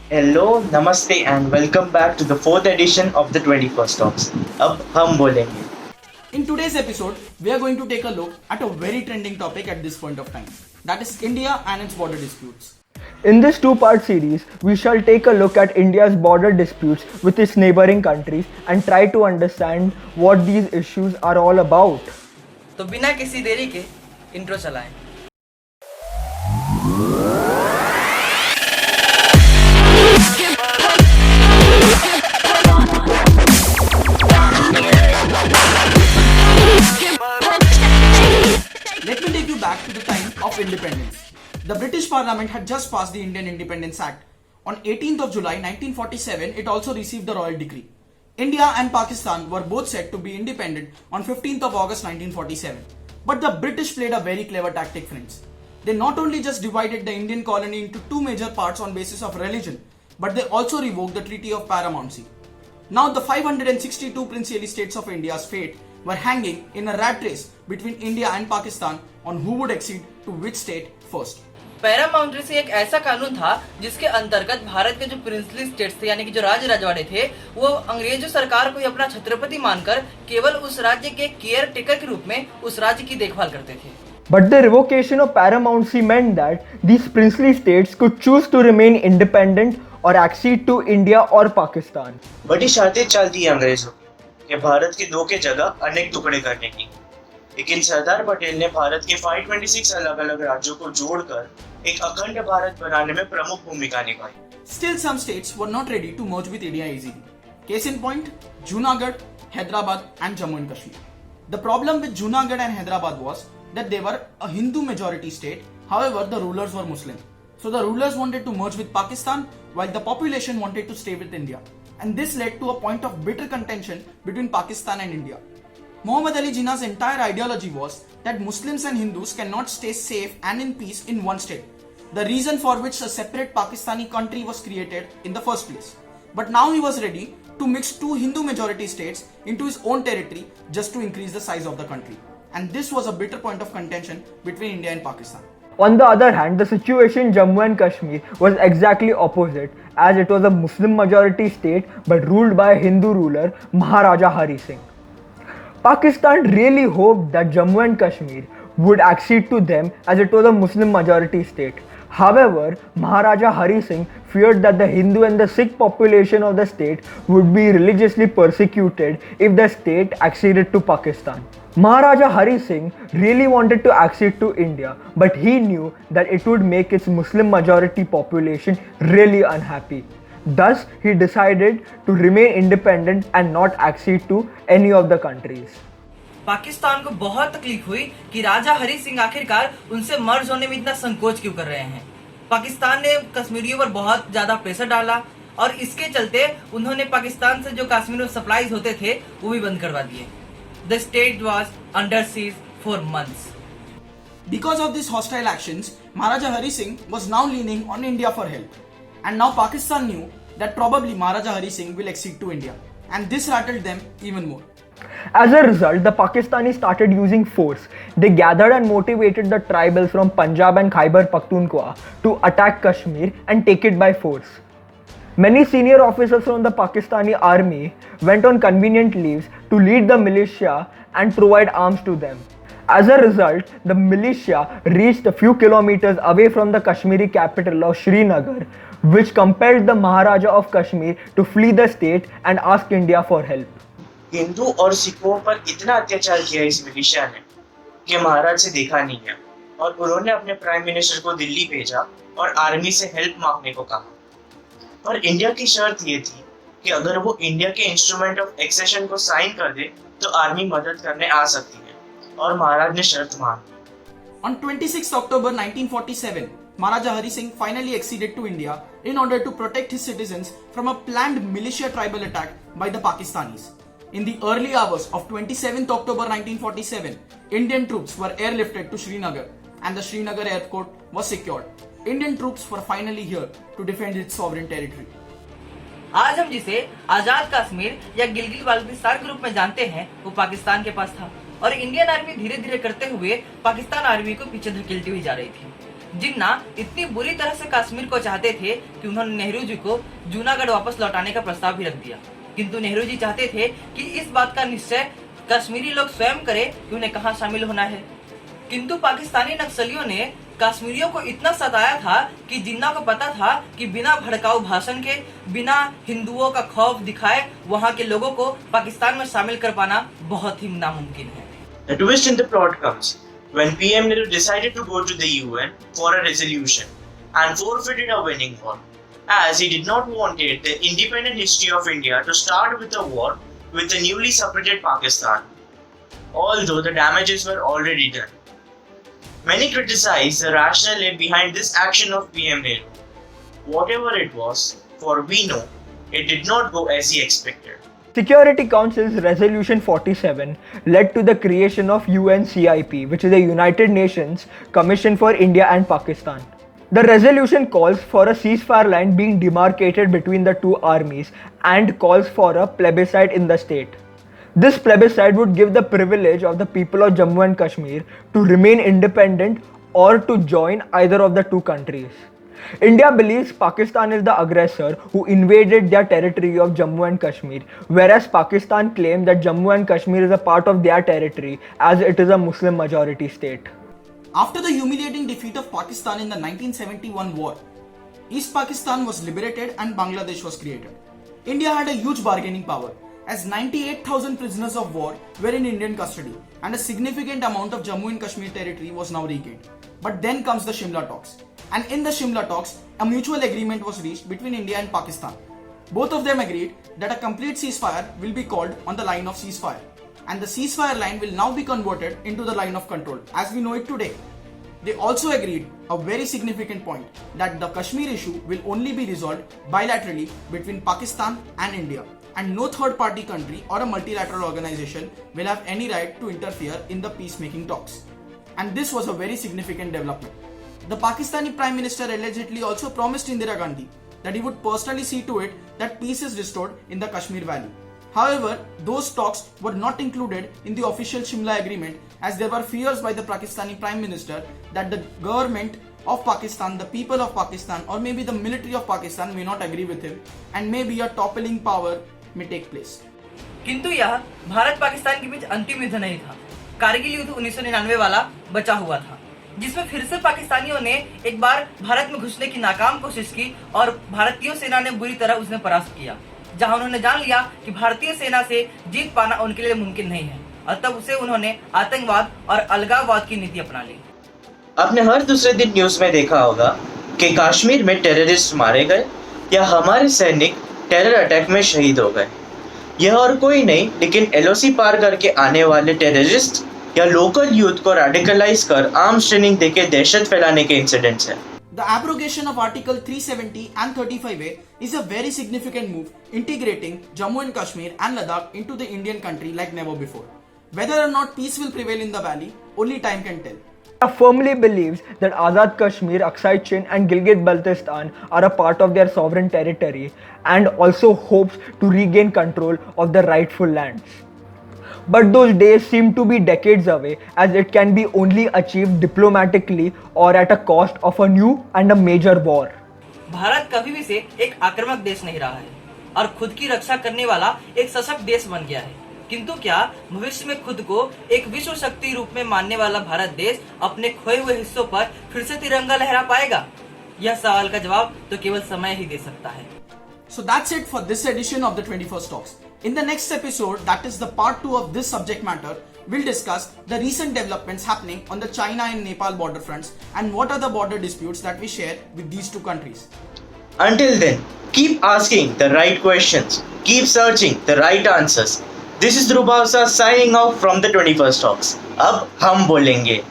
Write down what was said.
Hello, Namaste, and welcome back to the fourth edition of the 21st Talks. अब हम बोलेंगे. In today's episode, we are going to take a look at a very trending topic at this point of time, that is India and its border disputes. In this two-part series, we shall take a look at India's border disputes with its neighboring countries and try to understand what these issues are all about. तो बिना किसी देरी के intro चलाएं। Let me take you back to the time of independence. The British Parliament had just passed the Indian Independence Act. On 18th of July 1947, it also received the royal decree. India and Pakistan were both set to be independent on 15th of August 1947. But the British played a very clever tactic, friends. They not only just divided the Indian colony into two major parts on basis of religion, but they also revoked the Treaty of Paramountcy. Now the 562 princely states of India's fate were hanging in a rat race between India and Pakistan on who would accede to which state first. पैरामाउंट्री से एक ऐसा कानून था जिसके अंतर्गत भारत के जो princely states थे यानी कि जो राज्य राजवाड़े थे वो अंग्रेजों सरकार को ही अपना छत्रपति मानकर केवल उस राज्य के केयर टेकर के रूप में उस राज्य की देखभाल करते थे. But the revocation of paramountcy meant that these princely states could choose to remain independent or accede to India or Pakistan. बड़ी शर्तें चलती है अंग्रेजों की कि भारत के दो के जगह अनेक टुकड़े करने की. लेकिन सरदार पटेल ने भारत के 526 अलग अलग राज्यों को जोड़कर एक अखंड भारत बनाने में प्रमुख भूमिका निभाई. Still, some states were not ready to merge with India easily. Case in point, Junagadh, Hyderabad, and Jammu and Kashmir. The problem with Junagadh and Hyderabad was that they were a Hindu majority state. However, the rulers were Muslim. So the rulers wanted to merge with Pakistan, while the population wanted to stay with India. And this led to a point of bitter contention between Pakistan and India. Muhammad Ali Jinnah's entire ideology was that Muslims and Hindus cannot stay safe and in peace in one state. The reason for which a separate Pakistani country was created in the first place. But now he was ready to mix two Hindu majority states into his own territory just to increase the size of the country. And this was a bitter point of contention between India and Pakistan. On the other hand, the situation in Jammu and Kashmir was exactly opposite, as it was a Muslim majority state but ruled by a Hindu ruler, Maharaja Hari Singh. Pakistan really hoped that Jammu and Kashmir would accede to them as it was a Muslim majority state. However, Maharaja Hari Singh feared that the Hindu and the Sikh population of the state would be religiously persecuted if the state acceded to Pakistan. Maharaja Hari Singh really wanted to accede to India, but he knew that it would make its Muslim majority population really unhappy. Thus, he decided to remain independent and not accede to any of the countries. Pakistan को बहुत तकलीफ हुई कि राजा हरि सिंह आखिरकार उनसे मर्ज होने में इतना संकोच क्यों कर रहे हैं. पाकिस्तान ने कश्मीरियों पर बहुत ज्यादा प्रेशर डाला और इसके चलते उन्होंने पाकिस्तान से जो कश्मीर में सप्लाईज होते थे वो भी बंद करवा दिए. The state was under siege for months. Because of these hostile actions, Maharaja Hari Singh was now leaning on India for help. And now Pakistan knew that probably Maharaja Hari Singh will accede to India. And this rattled them even more. As a result, the Pakistanis started using force. They gathered and motivated the tribals from Punjab and Khyber Pakhtunkhwa to attack Kashmir and take it by force. Many senior officers from the Pakistani army went on convenient leaves to lead the militia and provide arms to them. As a result, the militia reached a few kilometers away from the Kashmiri capital of Srinagar, which compelled the Maharaja of Kashmir to flee the state and ask India for help. Hindu और सिखों पर इतना अत्याचार किया इस militia ने कि महाराज से देखा नहीं गया और उन्होंने अपने प्राइम मिनिस्टर को दिल्ली भेजा और आर्मी से हेल्प मांगने को कहा. और इंडिया की शर्त ये थी कि अगर वो इंडिया के इंस्ट्रूमेंट ऑफ एक्सेशन को साइन कर दे तो आर्मी मदद करने आ सकती है और महाराज ने शर्त मान ली. On 26 October 1947, Maharaja Hari Singh finally acceded to India in order to protect his citizens from a planned militia tribal attack by the Pakistanis. In the early hours of 27th October 1947, Indian troops were airlifted to Srinagar and the Srinagar airport was secured. Indian troops were finally here to defend its sovereign territory. आज हम जिसे आजाद कश्मीर या गिलगित बाल्टिस्तान के रूप में जानते हैं वो पाकिस्तान के पास था और इंडियन आर्मी धीरे धीरे करते हुए पाकिस्तान आर्मी को पीछे धकेलती हुई जा रही थी. जिन्ना इतनी बुरी तरह से कश्मीर को चाहते थे कि उन्होंने नेहरू जी को जूनागढ़ वापस लौटाने का प्रस्ताव भी रख दिया, किंतु नेहरू जी चाहते थे कि इस बात का निश्चय कश्मीरी लोग स्वयं करें कि उन्हें कहाँ शामिल होना है। किंतु पाकिस्तानी नक्सलियों ने कश्मीरियों को इतना सताया था कि जिन्ना को पता था कि बिना भड़काऊ भाषण के, बिना हिंदुओं का खौफ दिखाए वहाँ के लोगों को पाकिस्तान में शामिल कर पाना बहुत ही नामुमकिन है। The twist in the plot comes when PM Nehru decided to go to the UN for a resolution and forfeited a winning war, as he did not want the independent history of India to start with a war with the newly separated Pakistan, although the damages were already done. Many criticize the rationale behind this action of PM Nehru. Whatever it was, for we know, it did not go as he expected. Security Council's Resolution 47 led to the creation of UNCIP, which is the United Nations Commission for India and Pakistan. The resolution calls for a ceasefire line being demarcated between the two armies and calls for a plebiscite in the state. This plebiscite would give the privilege of the people of Jammu and Kashmir to remain independent or to join either of the two countries. India believes Pakistan is the aggressor who invaded their territory of Jammu and Kashmir, whereas Pakistan claims that Jammu and Kashmir is a part of their territory as it is a Muslim majority state. After the humiliating defeat of Pakistan in the 1971 war, East Pakistan was liberated and Bangladesh was created. India had a huge bargaining power, as 98,000 prisoners of war were in Indian custody and a significant amount of Jammu and Kashmir territory was now regained. But then comes the Shimla talks. And in the Shimla talks, a mutual agreement was reached between India and Pakistan. Both of them agreed that a complete ceasefire will be called on the line of ceasefire. And the ceasefire line will now be converted into the line of control as we know it today. They also agreed a very significant point that the Kashmir issue will only be resolved bilaterally between Pakistan and India, and no third party country or a multilateral organization will have any right to interfere in the peacemaking talks. And this was a very significant development. The Pakistani Prime Minister allegedly also promised Indira Gandhi that he would personally see to it that peace is restored in the Kashmir Valley. However, those talks were not included in the official Shimla agreement as there were fears by the Pakistani Prime Minister that the government of Pakistan, the people of Pakistan, or maybe the military of Pakistan may not agree with him and maybe a toppling power may take place. किंतु यह भारत पाकिस्तान के बीच अंतिम युद्ध नहीं था। कारगिल युद्ध 1999 वाला बचा हुआ था, जिसमें फिर से पाकिस्तानियों ने एक बार भारत में घुसने की नाकाम कोशिश की और भारतीय सेना ने बुरी तरह उसने परास्त किया, जहां उन्होंने जान लिया कि भारतीय सेना से जीत पाना उनके लिए मुमकिन नहीं है, और तब उसे उन्होंने आतंकवाद और अलगाववाद की नीति अपना ली। आपने हर दूसरे दिन न्यूज में देखा होगा कि कश्मीर में टेररिस्ट मारे गए या हमारे सैनिक टेरर अटैक में शहीद हो गए। यह और कोई नहीं लेकिन LOC पार करके आने वाले टेररिस्ट या लोकल यूथ को रेडिकलाइज कर आर्म्स ट्रेनिंग देके दहशत फैलाने के इंसिडेंट्स हैं। The abrogation of Article 370 and 35A is a very significant move, integrating Jammu and Kashmir and Ladakh into the Indian country like never before. Whether or not peace will prevail in the valley, only time can tell. India firmly believes that Azad Kashmir, Aksai Chin and Gilgit-Baltistan are a part of their sovereign territory and also hopes to regain control of the rightful lands. But those days seem to be decades away as it can be only achieved diplomatically or at a cost of a new and a major war. Bharat कभी भी से एक आक्रामक देश नहीं रहा है और खुद की रक्षा करने वाला एक सशक्त देश बन गया है, किंतु क्या भविष्य में खुद को एक विश्व शक्ति रूप में मानने वाला भारत देश अपने खोए हुए हिस्सों पर फिर से तिरंगा लहरा पाएगा? यह सवाल का जवाब तो केवल समय ही दे सकता है। So that's it for this edition of the 21st Talks. In the next episode, that is the part 2 of this subject matter, we'll discuss the recent developments happening on the China and Nepal border fronts and what are the border disputes that we share with these two countries. Until then, keep asking the right questions, keep searching the right answers. This is Dhruv Bhavsa signing off from the 21st Talks. अब हम बोलेंगे।